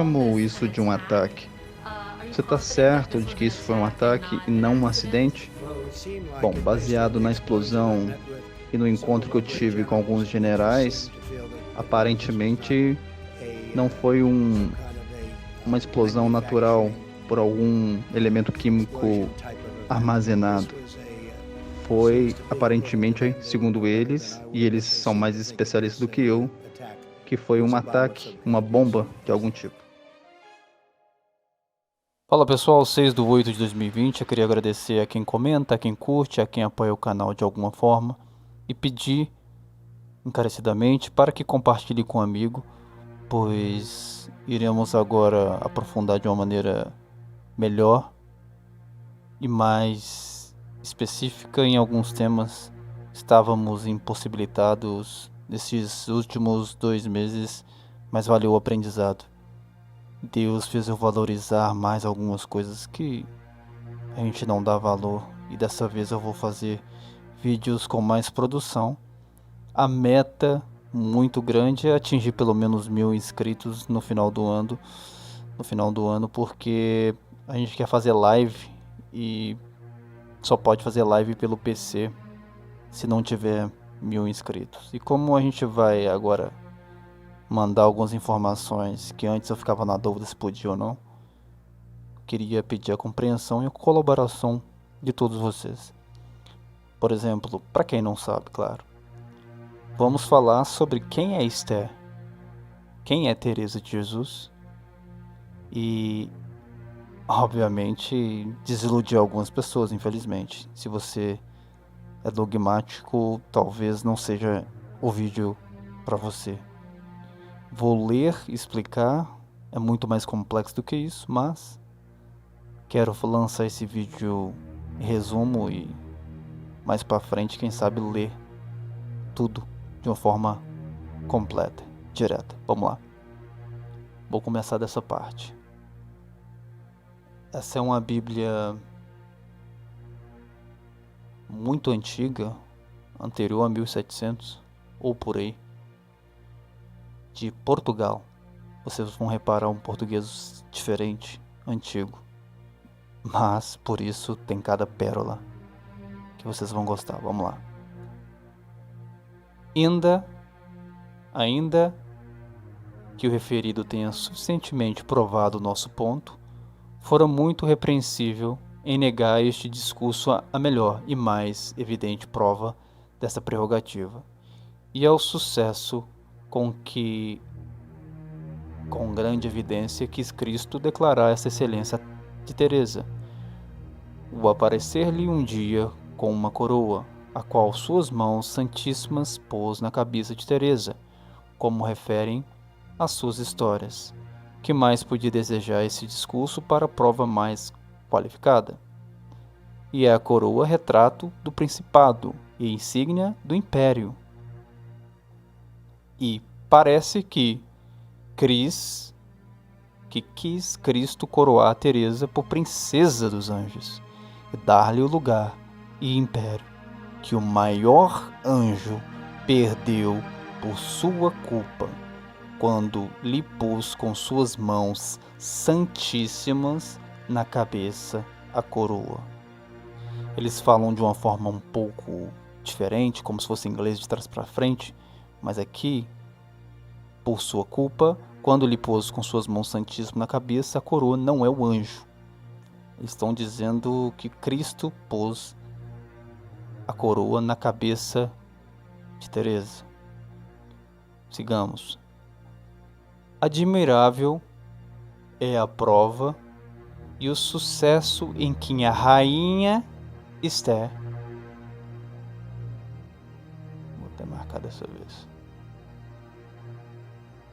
chamou isso de um ataque. Você está certo de que isso foi um ataque e não um acidente? Bom, baseado na explosão e no encontro que eu tive com alguns generais, aparentemente não foi uma explosão natural por algum elemento químico armazenado. Foi aparentemente, segundo eles, e eles são mais especialistas do que eu, que foi um ataque, uma bomba de algum tipo. Fala pessoal, 6/8 de 2020, eu queria agradecer a quem comenta, a quem curte, a quem apoia o canal de alguma forma e pedir encarecidamente para que compartilhe com um amigo, pois iremos agora aprofundar de uma maneira melhor e mais específica em alguns temas. Estávamos impossibilitados nesses últimos 2 meses, mas valeu o aprendizado. Deus fez eu valorizar mais algumas coisas que a gente não dá valor, e dessa vez eu vou fazer vídeos com mais produção. A meta muito grande é atingir pelo menos 1.000 inscritos no final do ano, porque a gente quer fazer live e só pode fazer live pelo PC se não tiver 1.000 inscritos. E como a gente vai agora mandar algumas informações que antes eu ficava na dúvida se podia ou não, queria pedir a compreensão e a colaboração de todos vocês. Por exemplo, para quem não sabe, claro, vamos falar sobre quem é Esther, quem é Teresa de Jesus e, obviamente, desiludir algumas pessoas, infelizmente. Se você é dogmático, talvez não seja o vídeo para você. Vou ler e explicar, é muito mais complexo do que isso, mas quero lançar esse vídeo em resumo e mais para frente, quem sabe, ler tudo de uma forma completa, direta. Vamos lá. Vou começar dessa parte. Essa é uma Bíblia muito antiga, anterior a 1700 ou por aí, de Portugal. Vocês vão reparar um português diferente, antigo, mas por isso tem cada pérola que vocês vão gostar. Vamos lá. Ainda que o referido tenha suficientemente provado o nosso ponto, fora muito repreensível em negar este discurso a melhor e mais evidente prova dessa prerrogativa, e ao sucesso com grande evidência quis Cristo declarar essa excelência de Teresa, o aparecer-lhe um dia com uma coroa, a qual suas mãos santíssimas pôs na cabeça de Teresa, como referem as suas histórias. Que mais podia desejar esse discurso para prova mais qualificada? E é a coroa retrato do principado e insígnia do império. E parece que quis Cristo coroar Teresa por princesa dos anjos e dar-lhe o lugar e império que o maior anjo perdeu por sua culpa, quando lhe pôs com suas mãos santíssimas na cabeça a coroa. Eles falam de uma forma um pouco diferente, como se fosse em inglês de trás para frente, mas aqui, por sua culpa, quando lhe pôs com suas mãos santíssimas na cabeça, a coroa não é o anjo. Eles estão dizendo que Cristo pôs a coroa na cabeça de Teresa. Sigamos. Admirável é a prova e o sucesso em que a rainha Esther, vou até marcar dessa vez,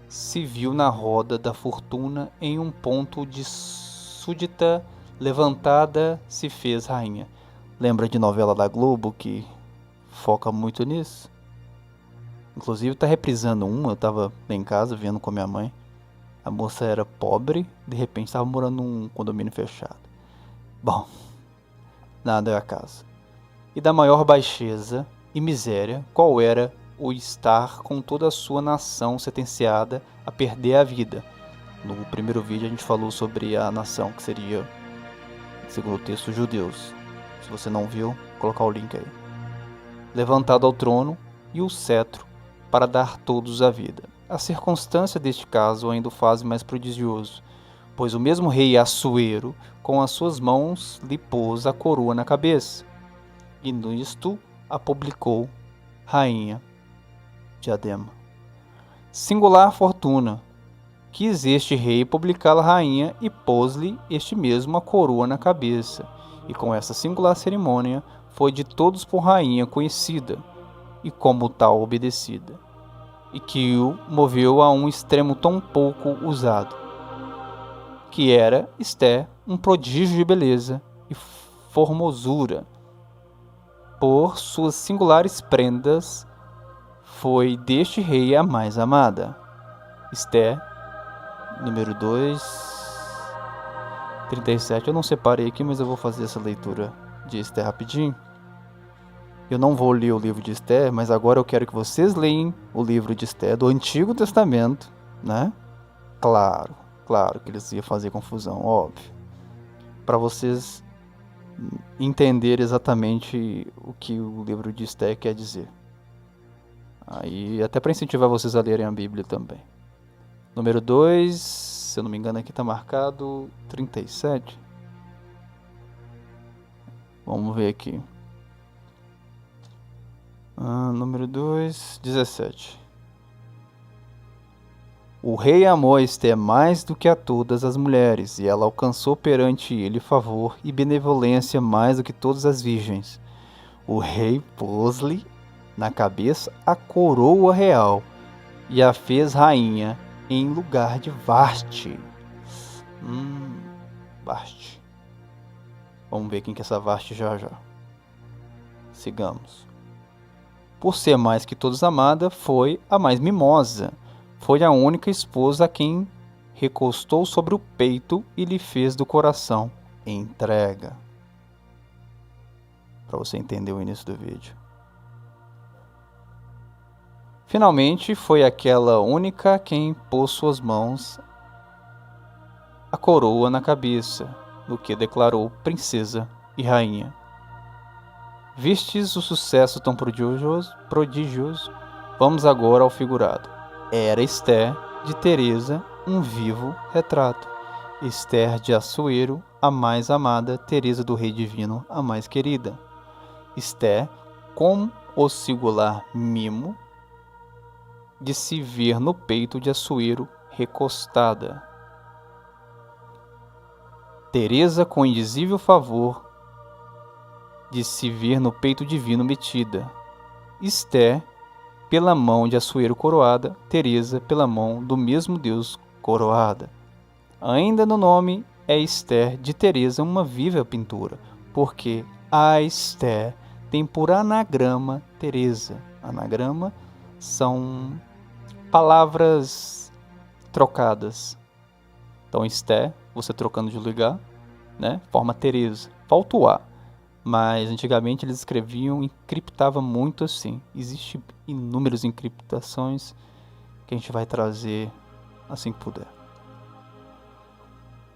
se viu na roda da fortuna em um ponto de súdita levantada se fez rainha. Lembra de novela da Globo que foca muito nisso? Inclusive tá reprisando uma, eu tava em casa vendo com a minha mãe. A moça era pobre, de repente estava morando num condomínio fechado. Bom, nada é acaso. E da maior baixeza e miséria, qual era o estar com toda a sua nação sentenciada a perder a vida, No primeiro vídeo a gente falou sobre a nação, que seria, segundo o texto, judeus. Se você não viu, vou colocar o link aí. Levantado ao trono e o cetro para dar todos a vida. A circunstância deste caso ainda o faz mais prodigioso, pois o mesmo rei Assuero, com as suas mãos, lhe pôs a coroa na cabeça, e nisto a publicou rainha diadema. Singular fortuna, quis este rei publicá-la rainha e pôs-lhe este mesmo a coroa na cabeça, e com essa singular cerimônia foi de todos por rainha conhecida, e como tal obedecida, e que o moveu a um extremo tão pouco usado, que era Esther um prodígio de beleza e formosura. Por suas singulares prendas, foi deste rei a mais amada. Esther, número 2, 37. Eu não separei aqui, mas eu vou fazer essa leitura de Esther rapidinho. Eu não vou ler o livro de Esther, mas agora eu quero que vocês leiam o livro de Esther do Antigo Testamento, né? Claro que eles iam fazer confusão, óbvio. Para vocês entenderem exatamente o que o livro de Esther quer dizer. Aí, até para incentivar vocês a lerem a Bíblia também. Número 2, se eu não me engano aqui está marcado 37. Vamos ver aqui. Número 2, 17. O rei amou a Esther mais do que a todas as mulheres, e ela alcançou perante ele favor e benevolência mais do que todas as virgens. O rei pôs-lhe na cabeça a coroa real e a fez rainha em lugar de Vasti. Vasti. Vamos ver quem que é essa Vasti já. Sigamos. Por ser mais que todos amada, foi a mais mimosa. Foi a única esposa a quem recostou sobre o peito e lhe fez do coração entrega. Para você entender o início do vídeo. Finalmente, foi aquela única a quem pôs suas mãos a coroa na cabeça, no que declarou princesa e rainha. Vistes o sucesso tão prodigioso? Vamos agora ao figurado. Era Esther de Teresa um vivo retrato. Esther de Assuero, a mais amada, Teresa do Rei Divino, a mais querida. Esther, com o singular mimo de se ver no peito de Assuero recostada. Teresa, com indizível favor de se ver no peito divino metida. Esther, pela mão de Assuero coroada, Teresa, pela mão do mesmo Deus coroada. Ainda no nome é Esther de Teresa uma viva pintura, porque a Esther tem por anagrama Teresa. Anagrama são palavras trocadas. Então Esther, você trocando de lugar, né, forma Teresa. Falta o A. Mas antigamente eles escreviam, encriptava muito assim. Existem inúmeras encriptações que a gente vai trazer assim que puder.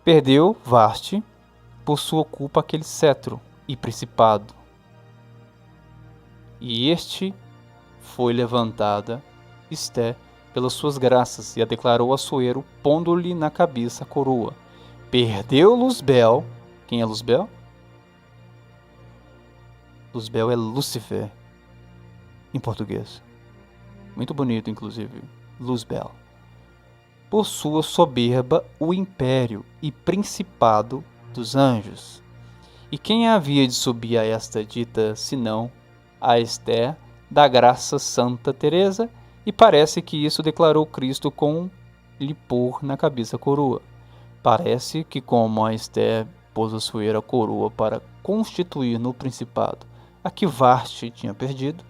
Perdeu Vasti por sua culpa aquele cetro e principado. E este foi levantada Esther pelas suas graças e a declarou a Assuero, pondo-lhe na cabeça a coroa. Perdeu Luzbel. Quem é Luzbel? Luzbel é Lúcifer, em português. Muito bonito, inclusive. Luzbel. Por sua soberba, o império e principado dos anjos. E quem havia de subir a esta dita, senão a Esther, da graça Santa Teresa, e parece que isso declarou Cristo com lhe pôr na cabeça a coroa. Parece que como a Esther pôs a Assuero a coroa para constituir no principado a que Vasti tinha perdido,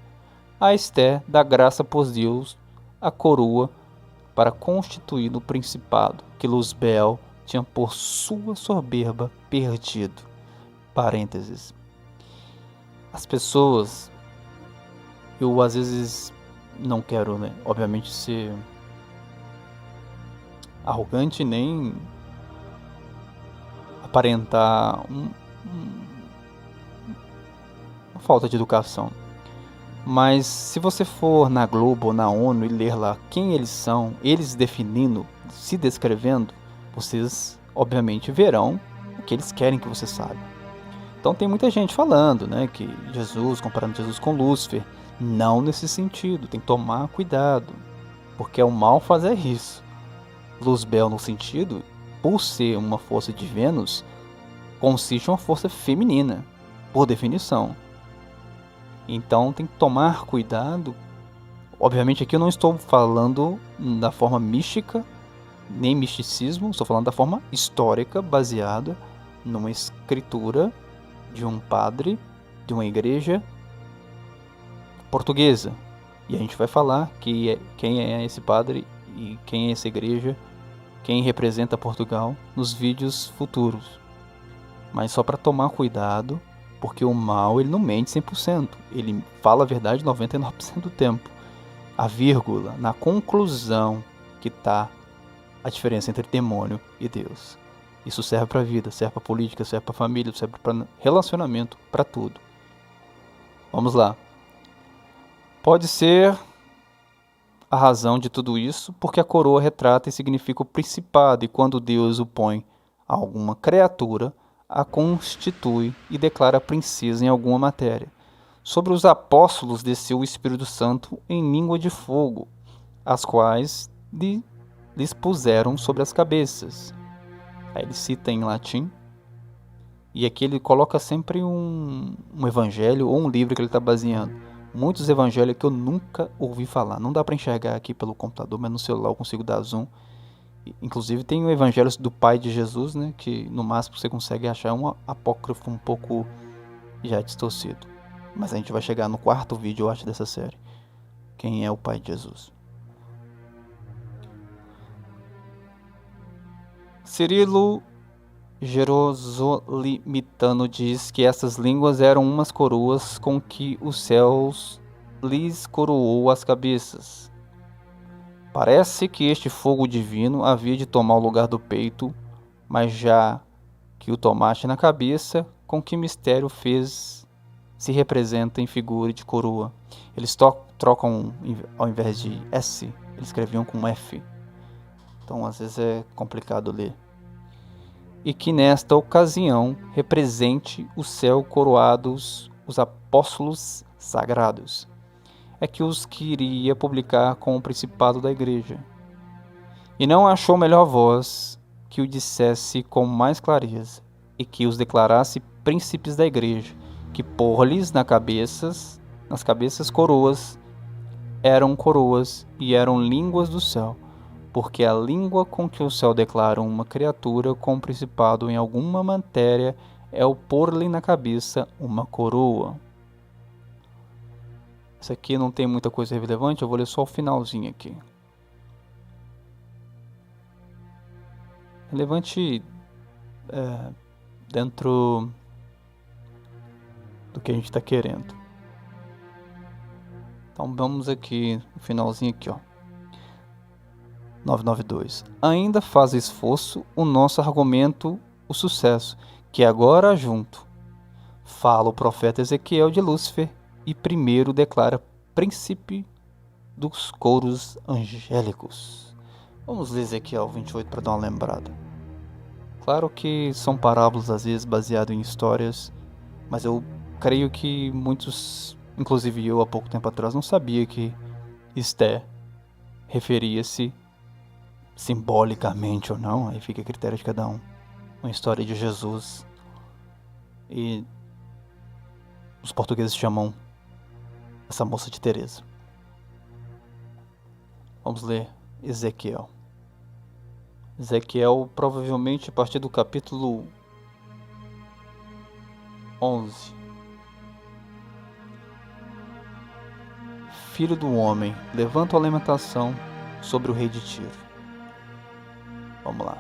a Esther da graça pôs Deus a coroa para constituir no principado que Luzbel tinha por sua soberba perdido. Parênteses. As pessoas, eu às vezes não quero, né, obviamente ser arrogante nem aparentar uma falta de educação. Mas se você for na Globo ou na ONU e ler lá quem eles são, eles definindo, se descrevendo, vocês obviamente verão o que eles querem que você saiba. Então tem muita gente falando, né, que Jesus, comparando Jesus com Lúcifer, não nesse sentido, tem que tomar cuidado, porque é o mal fazer isso. Luzbel no sentido, por ser uma força de Vênus, consiste em uma força feminina, por definição. Então tem que tomar cuidado. Obviamente aqui eu não estou falando da forma mística, nem misticismo, estou falando da forma histórica, baseada numa escritura de um padre de uma igreja portuguesa. E a gente vai falar quem é esse padre e quem é essa igreja, quem representa Portugal nos vídeos futuros. Mas só para tomar cuidado, porque o mal ele não mente 100%, ele fala a verdade 99% do tempo. A vírgula, na conclusão que está a diferença entre demônio e Deus. Isso serve para a vida, serve para a política, serve para a família, serve para relacionamento, para tudo. Vamos lá. Pode ser a razão de tudo isso, porque a coroa retrata e significa o principado, e quando Deus o põe a alguma criatura, a constitui e declara princesa em alguma matéria. Sobre os apóstolos desceu o Espírito Santo em língua de fogo, as quais lhes puseram sobre as cabeças. Aí ele cita em latim, e aqui ele coloca sempre um evangelho ou um livro que ele está baseando. Muitos evangelhos que eu nunca ouvi falar. Não dá para enxergar aqui pelo computador, mas no celular eu consigo dar zoom. Inclusive tem o evangelho do pai de Jesus, né, que no máximo você consegue achar um apócrifo um pouco já distorcido. Mas a gente vai chegar no quarto vídeo, eu acho, dessa série. Quem é o pai de Jesus? Cirilo Gerosolimitano diz que essas línguas eram umas coroas com que os céus lhes coroou as cabeças. Parece que este fogo divino havia de tomar o lugar do peito, mas já que o tomaste na cabeça, com que mistério fez se representa em figura de coroa. Eles trocam, ao invés de S, eles escreviam com F. Então às vezes é complicado ler. E que nesta ocasião represente o céu coroados os apóstolos sagrados. É que os queria publicar com o principado da igreja. E não achou melhor voz que o dissesse com mais clareza, e que os declarasse príncipes da igreja, que pôr-lhes nas cabeças coroas e eram línguas do céu, porque a língua com que o céu declara uma criatura com principado em alguma matéria é o pôr-lhe na cabeça uma coroa. Isso aqui não tem muita coisa relevante, eu vou ler só o finalzinho aqui. Relevante dentro do que a gente está querendo. Então vamos aqui, no finalzinho aqui, ó. 992. Ainda faz esforço o nosso argumento, o sucesso, que agora junto fala o profeta Ezequiel de Lúcifer e primeiro declara príncipe dos coros angélicos. Vamos ler Ezequiel 28 para dar uma lembrada. Claro que são parábolas às vezes baseadas em histórias, mas eu creio que muitos, inclusive eu há pouco tempo atrás, não sabia que Esther referia-se simbolicamente ou não, aí fica a critério de cada um. Uma história de Jesus. E os portugueses chamam essa moça de Teresa. Vamos ler Ezequiel. Ezequiel, provavelmente a partir do capítulo 11. Filho do homem, levanta a lamentação sobre o rei de Tiro. Vamos lá.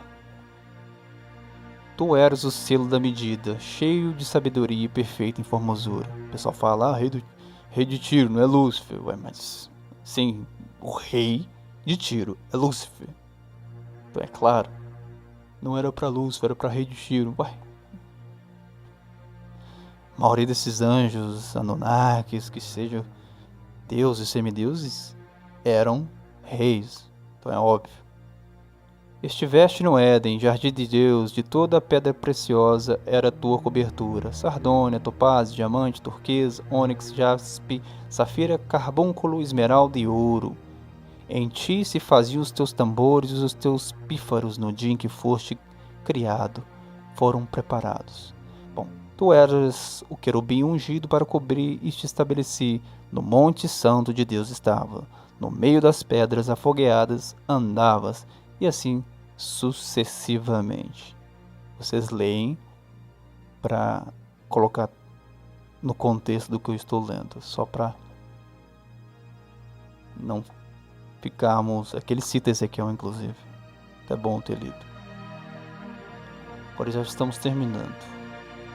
Tu eras o selo da medida, cheio de sabedoria e perfeito em formosura. O pessoal fala, rei de Tiro, não é Lúcifer. Ué, mas sim, o rei de Tiro é Lúcifer. É claro, não era para Lúcifer, era para Rei de Shiro. Uai. A maioria desses anjos, Anunnakis, que sejam deuses, semideuses, eram reis. Então é óbvio. Estiveste no Éden, jardim de Deus, de toda a pedra preciosa era a tua cobertura. Sardônia, topázio, diamante, turquesa, ônix, jaspe, safira, carbúnculo, esmeralda e ouro. Em ti se faziam os teus tambores e os teus pífaros no dia em que foste criado. Foram preparados. Bom, tu eras o querubim ungido para cobrir e te estabeleci. No monte santo de Deus estava. No meio das pedras afogueadas andavas. E assim sucessivamente. Vocês leem para colocar no contexto do que eu estou lendo, só para não ficarmos... Aquele cita Ezequiel, inclusive. É bom ter lido. Agora já estamos terminando.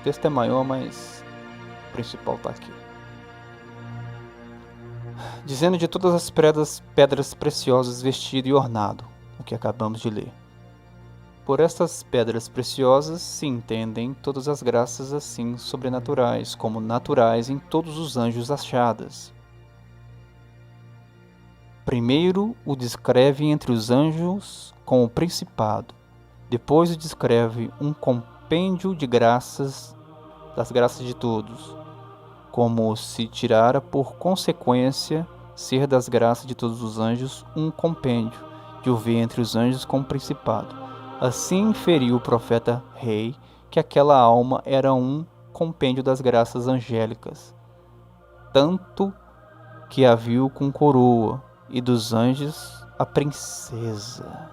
O texto é maior, mas o principal está aqui. Dizendo de todas as pedras preciosas vestido e ornado, o que acabamos de ler. Por estas pedras preciosas se entendem todas as graças assim sobrenaturais, como naturais em todos os anjos achadas. Primeiro o descreve entre os anjos com o principado, depois o descreve um compêndio de graças, das graças de todos, como se tirara por consequência ser das graças de todos os anjos um compêndio, de o ver entre os anjos com o principado. Assim inferiu o profeta rei que aquela alma era um compêndio das graças angélicas, tanto que a viu com coroa, e dos anjos a princesa.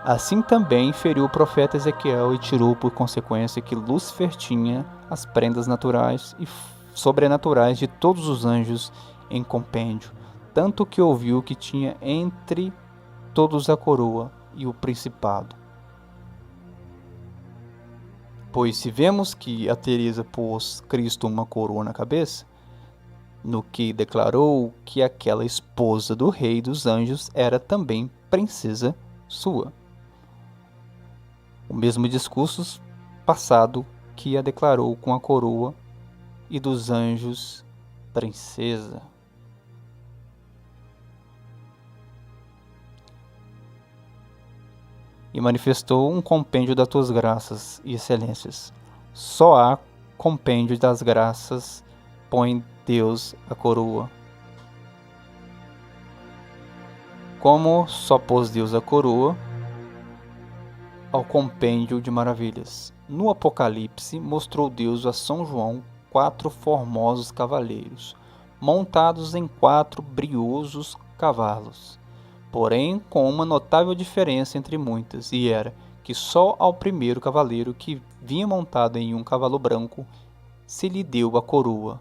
Assim também inferiu o profeta Ezequiel e tirou por consequência que Lúcifer tinha as prendas naturais e sobrenaturais de todos os anjos em compêndio, tanto que ouviu que tinha entre todos a coroa e o principado. Pois se vemos que a Teresa pôs Cristo uma coroa na cabeça, no que declarou que aquela esposa do rei dos anjos era também princesa sua. O mesmo discurso passado que a declarou com a coroa e dos anjos princesa. E manifestou um compêndio das tuas graças e excelências. Só há compêndio das graças, põe Deus a coroa. Como só pôs Deus a coroa ao compêndio de maravilhas. No Apocalipse mostrou Deus a São João 4 formosos cavaleiros, montados em 4 briosos cavalos, porém com uma notável diferença entre muitas, e era que só ao primeiro cavaleiro, que vinha montado em um cavalo branco, se lhe deu a coroa.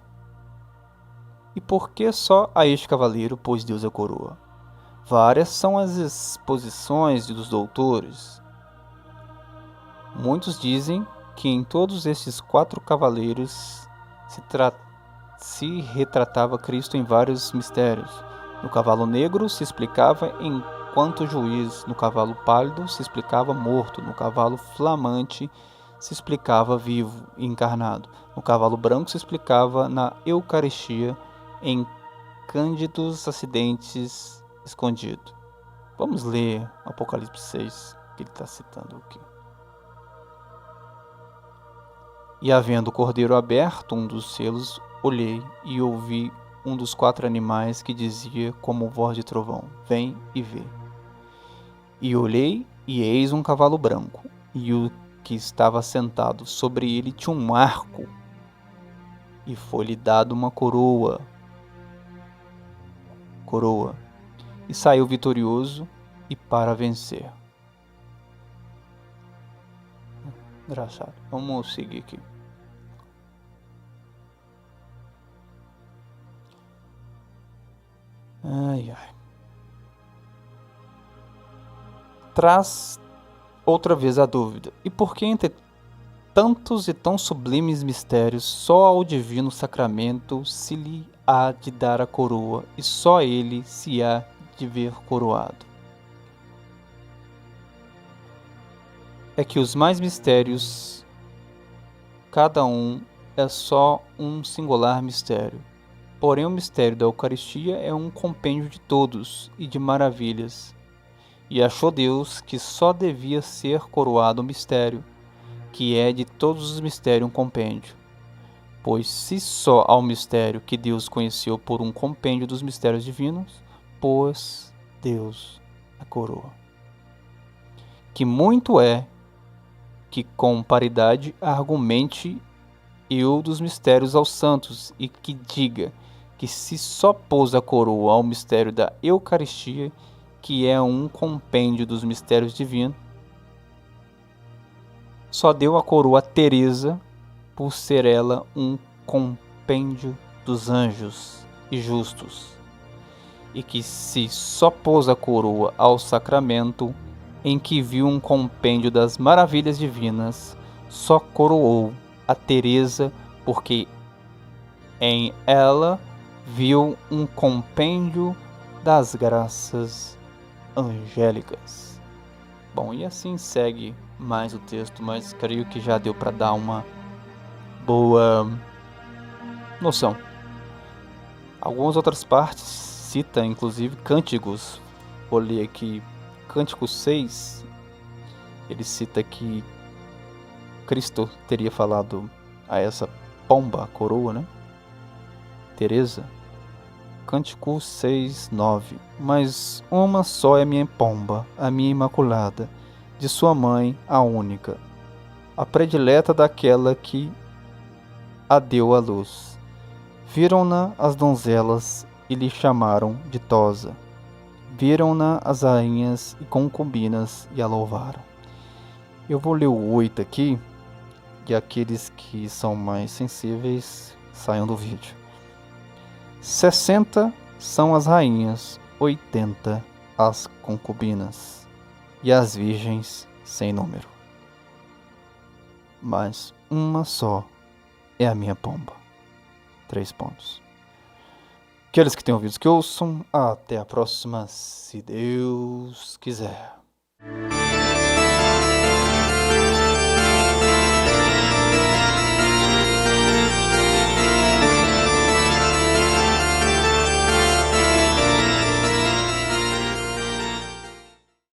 E por que só a este cavaleiro pôs Deus a coroa? Várias são as exposições dos doutores. Muitos dizem que em todos estes 4 cavaleiros se retratava Cristo em vários mistérios. No cavalo negro se explicava enquanto juiz, no cavalo pálido se explicava morto, no cavalo flamante se explicava vivo e encarnado, no cavalo branco se explicava na Eucaristia, em cândidos acidentes escondido. Vamos ler Apocalipse 6, que ele está citando aqui. E havendo o cordeiro aberto, um dos selos, olhei e ouvi um dos 4 animais que dizia como voz de trovão: vem e vê. E olhei, e eis um cavalo branco, e o que estava sentado sobre ele tinha um arco, e foi-lhe dado uma coroa, e saiu vitorioso e para vencer. Engraçado. Vamos seguir aqui. Ai. Traz outra vez a dúvida. E por que entre tantos e tão sublimes mistérios, só ao divino sacramento se lhe há de dar a coroa, e só ele se há de ver coroado? é que os mais mistérios, cada um é só um singular mistério. Porém, o mistério da Eucaristia é um compêndio de todos e de maravilhas. E achou Deus que só devia ser coroado o mistério, que é de todos os mistérios um compêndio. Pois se só há um mistério que Deus conheceu por um compêndio dos mistérios divinos, pôs Deus a coroa. Que muito é que com paridade argumente eu dos mistérios aos santos, e que diga que se só pôs a coroa ao mistério da Eucaristia, que é um compêndio dos mistérios divinos, só deu a coroa a Teresa, por ser ela um compêndio dos anjos e justos, e que se só pôs a coroa ao sacramento, em que viu um compêndio das maravilhas divinas, só coroou a Teresa, porque em ela viu um compêndio das graças angélicas. Bom, e assim segue mais o texto, mas creio que já deu para dar uma boa noção. Algumas outras partes cita inclusive cânticos. Vou ler aqui Cântico 6. Ele cita que Cristo teria falado a essa pomba, a coroa, né? Teresa. Cântico 6, 9. Mas uma só é minha pomba, a minha imaculada, de sua mãe, a única, a predileta daquela que a deu à luz. Viram-na as donzelas e lhe chamaram ditosa. Viram-na as rainhas e concubinas e a louvaram. Eu vou ler o 8 aqui, e aqueles que são mais sensíveis saiam do vídeo. 60 são as rainhas, 80 as concubinas, e as virgens sem número. Mas uma só é a minha pomba. 3 pontos. Aqueles que têm ouvidos que ouçam, até a próxima, se Deus quiser.